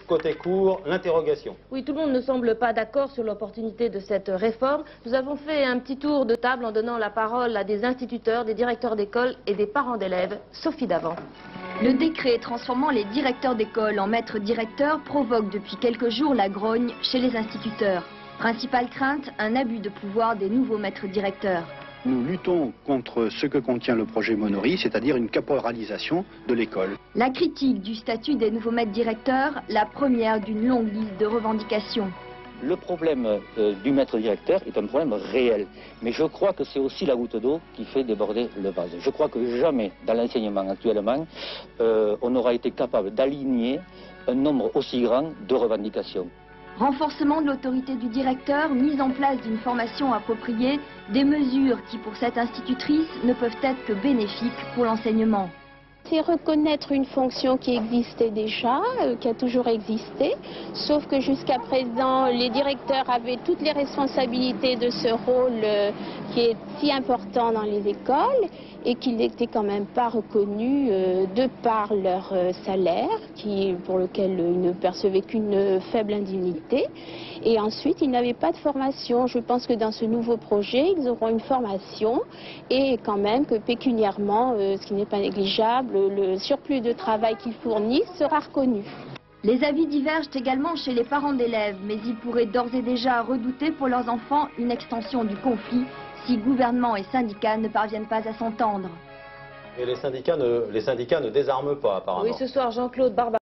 côté court, l'interrogation. Oui, tout le monde ne semble pas d'accord sur l'opportunité de cette réforme. Nous avons fait un petit tour de table en donnant la parole à des instituteurs, des directeurs d'école et des parents d'élèves. Sophie Davant. Le décret transformant les directeurs d'école en maîtres directeurs provoque depuis quelques jours la grogne chez les instituteurs. Principale crainte, un abus de pouvoir des nouveaux maîtres directeurs. Nous luttons contre ce que contient le projet Monory, c'est-à-dire une caporalisation de l'école. La critique du statut des nouveaux maîtres directeurs, la première d'une longue liste de revendications. Le problème du maître directeur est un problème réel, mais je crois que c'est aussi la goutte d'eau qui fait déborder le vase. Je crois que jamais dans l'enseignement actuellement, on aura été capable d'aligner un nombre aussi grand de revendications. Renforcement de l'autorité du directeur, mise en place d'une formation appropriée, des mesures qui pour cette institutrice ne peuvent être que bénéfiques pour l'enseignement. C'est reconnaître une fonction qui existait déjà, qui a toujours existé, sauf que jusqu'à présent, les directeurs avaient toutes les responsabilités de ce rôle qui est si important dans les écoles et qu'ils n'étaient quand même pas reconnus de par leur salaire, pour lequel ils ne percevaient qu'une faible indemnité. Et ensuite, ils n'avaient pas de formation. Je pense que dans ce nouveau projet, ils auront une formation et quand même que pécuniairement, ce qui n'est pas négligeable, le surplus de travail qu'ils fournissent sera reconnu. Les avis divergent également chez les parents d'élèves, mais ils pourraient d'ores et déjà redouter pour leurs enfants une extension du conflit si gouvernement et syndicats ne parviennent pas à s'entendre. Et les syndicats ne désarment pas, apparemment. Oui, ce soir, Jean-Claude Barbarin